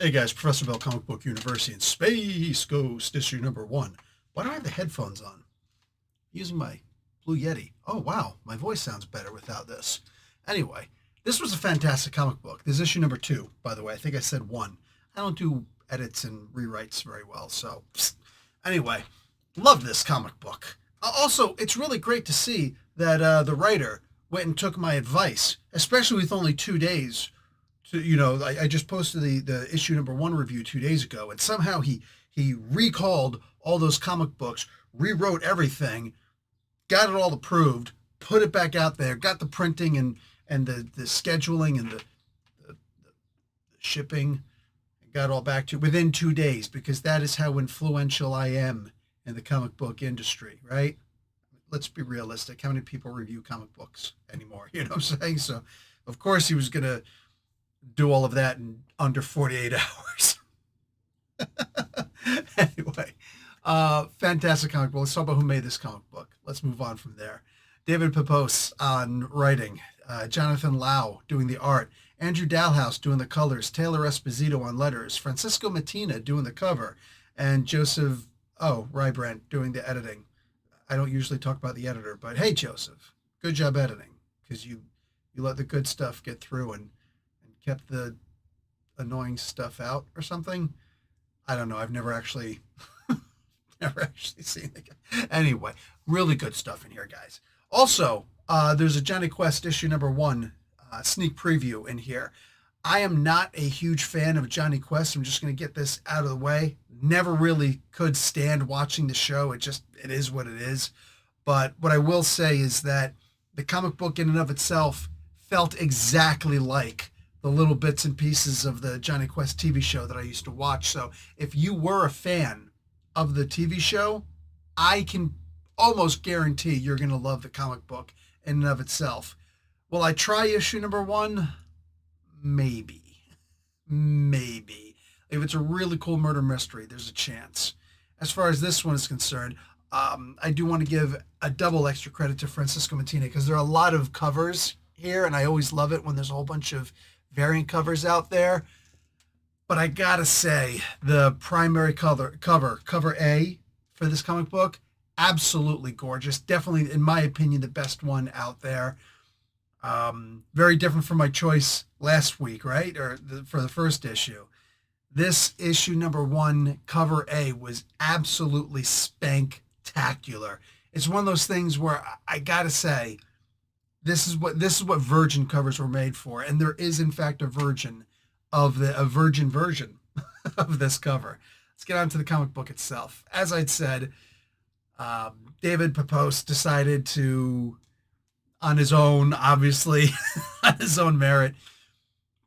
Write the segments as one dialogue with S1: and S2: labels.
S1: Hey guys, Professor Bell, Comic Book University, and Space Ghost issue number 1. Why do I have the headphones on? Using my Blue Yeti. Oh wow, my voice sounds better without this. Anyway, this was a fantastic comic book. This is issue number 2, by the way. I think I said 1. I don't do edits and rewrites very well, so anyway, love this comic book. Also, it's really great to see that the writer went and took my advice, especially with only 2 days. I just posted the issue number 1 review 2 days ago, and somehow he recalled all those comic books, rewrote everything, got it all approved, put it back out there, got the printing and the scheduling and the shipping, got it all back to within 2 days, because that is how influential I am in the comic book industry, right? Let's be realistic. How many people review comic books anymore? You know what I'm saying? So, of course, he was going to do all of that in under 48 hours. Anyway, fantastic comic book. Let's talk about who made this comic book. Let's move on from there. David Pepose on writing, Jonathan Lau doing the art, Andrew Dalhouse doing the colors, Taylor Esposito on letters, Francisco Mattina doing the cover, and Joseph Rybrandt doing the editing. I don't usually talk about the editor, but hey, Joseph, good job editing, because you let the good stuff get through and kept the annoying stuff out or something. I don't know. I've never actually seen it. Anyway, really good stuff in here, guys. Also, there's a Johnny Quest issue number 1 sneak preview in here. I am not a huge fan of Johnny Quest. I'm just going to get this out of the way. Never really could stand watching the show. It is what it is. But what I will say is that the comic book in and of itself felt exactly like the little bits and pieces of the Johnny Quest TV show that I used to watch. So if you were a fan of the TV show, I can almost guarantee you're going to love the comic book in and of itself. Will I try issue number 1? Maybe. If it's a really cool murder mystery, there's a chance. As far as this one is concerned, I do want to give a double extra credit to Francisco Mattina, because there are a lot of covers here, and I always love it when there's a whole bunch of variant covers out there. But I gotta say, the primary cover A for this comic book, absolutely gorgeous. Definitely, in my opinion, the best one out there. Very different from my choice last week, right? For the first issue. This issue number 1, cover A, was absolutely spanktacular. It's one of those things where I gotta say, this is what virgin covers were made for, and there is in fact a virgin version of this cover. Let's get on to the comic book itself. As I'd said, David Pepose decided to, on his own, obviously, on his own merit,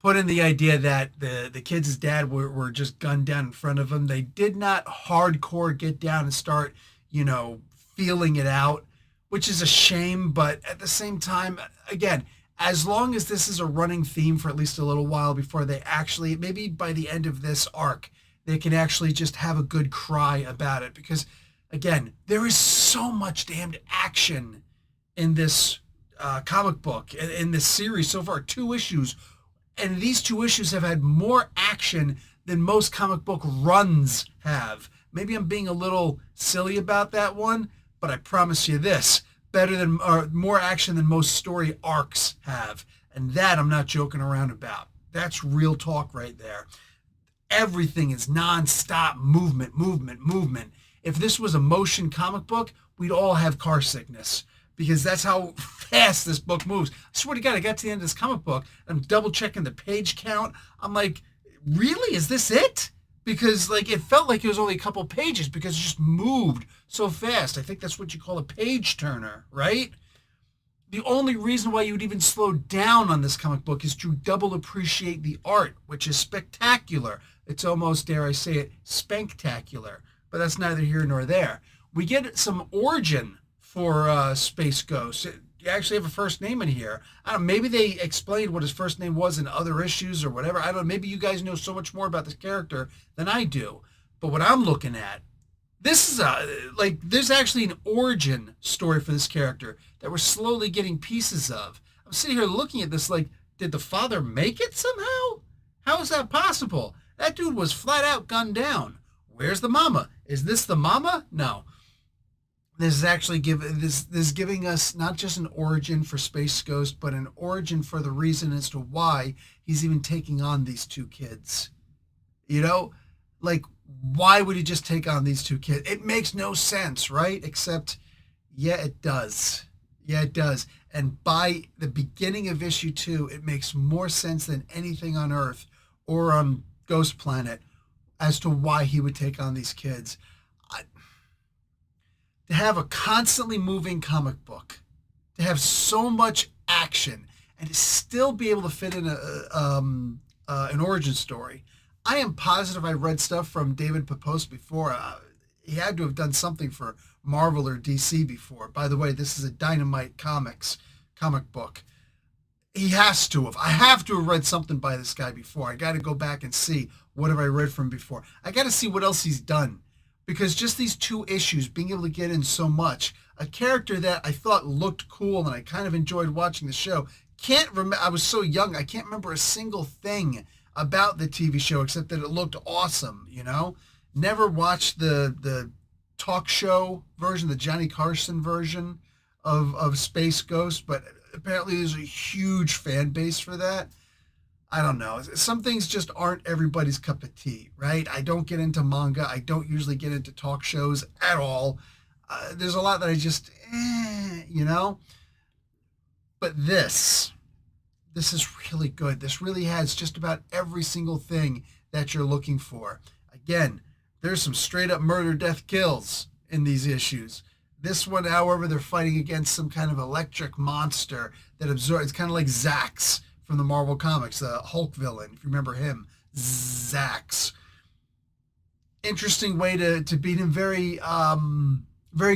S1: put in the idea that the kids' dad were just gunned down in front of him. They did not hardcore get down and start, feeling it out, which is a shame. But at the same time, again, as long as this is a running theme for at least a little while before they actually, maybe by the end of this arc, they can actually just have a good cry about it. Because, again, there is so much damned action in this comic book, in this series so far. 2 issues. And these 2 issues have had more action than most comic book runs have. Maybe I'm being a little silly about that one, but I promise you this, more action than most story arcs have. And that I'm not joking around about. That's real talk right there. Everything is non-stop movement. If this was a motion comic book, we'd all have car sickness, because that's how fast this book moves. I swear to God, I got to the end of this comic book, and I'm double checking the page count. I'm like, really? Is this it? Because it felt like it was only a couple pages, because it just moved so fast. I think that's what you call a page turner, right? The only reason why you would even slow down on this comic book is to double appreciate the art, which is spectacular. It's almost, dare I say it, spanktacular. But that's neither here nor there. We get some origin for Space Ghost. You actually have a first name in here. I don't know, maybe they explained what his first name was in other issues or whatever. I don't know. Maybe you guys know so much more about this character than I do. But what I'm looking at, this is there's actually an origin story for this character that we're slowly getting pieces of. I'm sitting here looking at this like, did the father make it somehow? How is that possible? That dude was flat out gunned down. Where's the mama? Is this the mama? No. This is actually this is giving us not just an origin for Space Ghost, but an origin for the reason as to why he's even taking on these two kids. You know, like, why would he just take on these two kids? It makes no sense, right? Except, yeah, it does. Yeah, it does. And by the beginning of issue 2, it makes more sense than anything on Earth or on Ghost Planet as to why he would take on these kids. I, to have a constantly moving comic book, to have so much action, and to still be able to fit in an origin story. I am positive I read stuff from David Pepose before. He had to have done something for Marvel or DC before. By the way, this is a Dynamite Comics comic book. He has to have. I have to have read something by this guy before. I got to go back and see what have I read from before. I got to see what else he's done. Because just these 2 issues, being able to get in so much, a character that I thought looked cool and I kind of enjoyed watching the show. Can't remember. I was so young, I can't remember a single thing about the TV show except that it looked awesome, you know? Never watched the talk show version, the Johnny Carson version of Space Ghost, but apparently there's a huge fan base for that. I don't know. Some things just aren't everybody's cup of tea, right? I don't get into manga. I don't usually get into talk shows at all. There's a lot that I just, you know? But this is really good. This really has just about every single thing that you're looking for. Again, there's some straight up murder, death, kills in these issues. This one, however, they're fighting against some kind of electric monster that absorbs, it's kind of like Zax from the Marvel Comics, the Hulk villain, if you remember him, Zax. Interesting way to beat him, very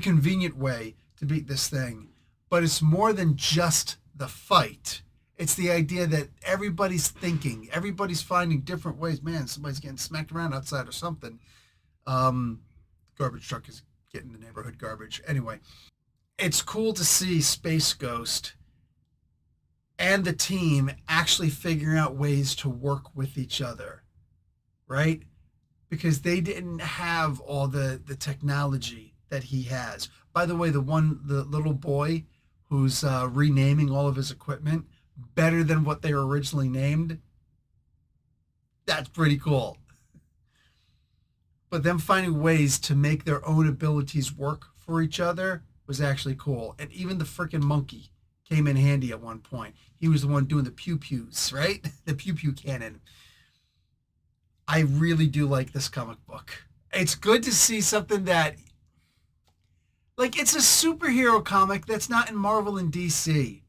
S1: convenient way to beat this thing. But it's more than just the fight. It's the idea that everybody's thinking, everybody's finding different ways. Man, somebody's getting smacked around outside or something. Garbage truck is getting the neighborhood garbage. Anyway, it's cool to see Space Ghost and the team actually figuring out ways to work with each other, right? Because they didn't have all the technology that he has. By the way, the little boy who's renaming all of his equipment better than what they were originally named, that's pretty cool. But them finding ways to make their own abilities work for each other was actually cool. And even the freaking monkey came in handy at one point. He was the one doing the pew-pews, right? The pew-pew cannon. I really do like this comic book. It's good to see something that, like, it's a superhero comic that's not in Marvel and DC.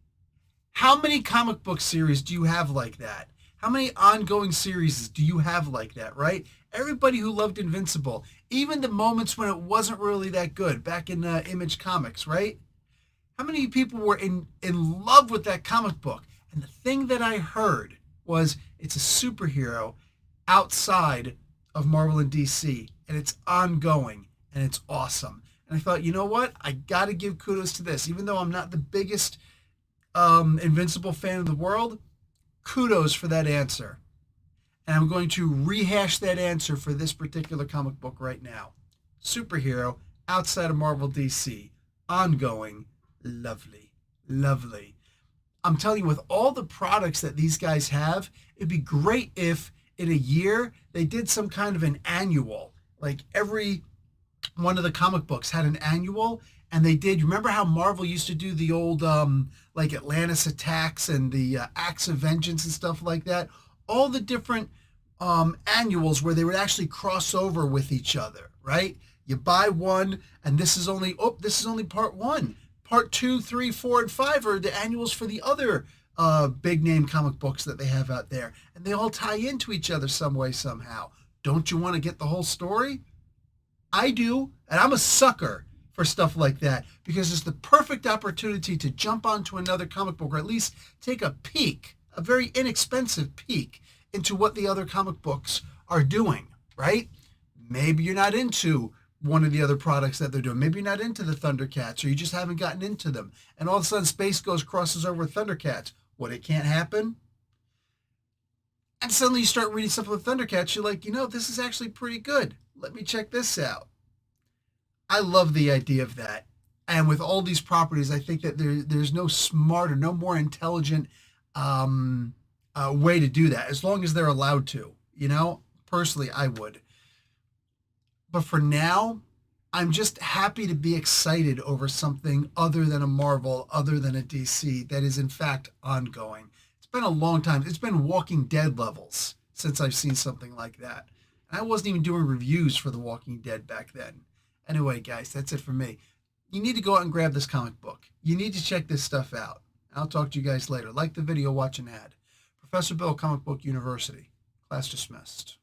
S1: How many comic book series do you have like that? How many ongoing series do you have like that, right? Everybody who loved Invincible, even the moments when it wasn't really that good, back in Image Comics, right? How many people were in love with that comic book? And the thing that I heard was it's a superhero outside of Marvel and DC, and it's ongoing, and it's awesome. And I thought, you know what? I got to give kudos to this. Even though I'm not the biggest Invincible fan in the world, kudos for that answer. And I'm going to rehash that answer for this particular comic book right now. Superhero outside of Marvel DC. Ongoing. Lovely. Lovely. I'm telling you, with all the products that these guys have, it'd be great if in a year they did some kind of an annual. Like every one of the comic books had an annual, and they did. You remember how Marvel used to do the old like Atlantis Attacks and the Acts of Vengeance and stuff like that? All the different annuals where they would actually cross over with each other, right? You buy one, and this is only part 1. Part 2, 3, 4, and 5 are the annuals for the other big name comic books that they have out there. And they all tie into each other some way, somehow. Don't you want to get the whole story? I do, and I'm a sucker for stuff like that because it's the perfect opportunity to jump onto another comic book, or at least take a peek, a very inexpensive peek into what the other comic books are doing, right? Maybe you're not into one of the other products that they're doing. Maybe you're not into the Thundercats, or you just haven't gotten into them. And all of a sudden Space Ghost crosses over with Thundercats. What, it can't happen? And suddenly you start reading something with Thundercats, you're like, this is actually pretty good. Let me check this out. I love the idea of that. And with all these properties, I think that there's no smarter, no more intelligent way to do that, as long as they're allowed to. Personally, I would. But for now, I'm just happy to be excited over something other than a Marvel, other than a DC that is in fact ongoing. It's been a long time. It's been Walking Dead levels since I've seen something like that. And I wasn't even doing reviews for The Walking Dead back then. Anyway, guys, that's it for me. You need to go out and grab this comic book. You need to check this stuff out. I'll talk to you guys later. Like the video, watch an ad. Professor Bill, Comic Book University. Class dismissed.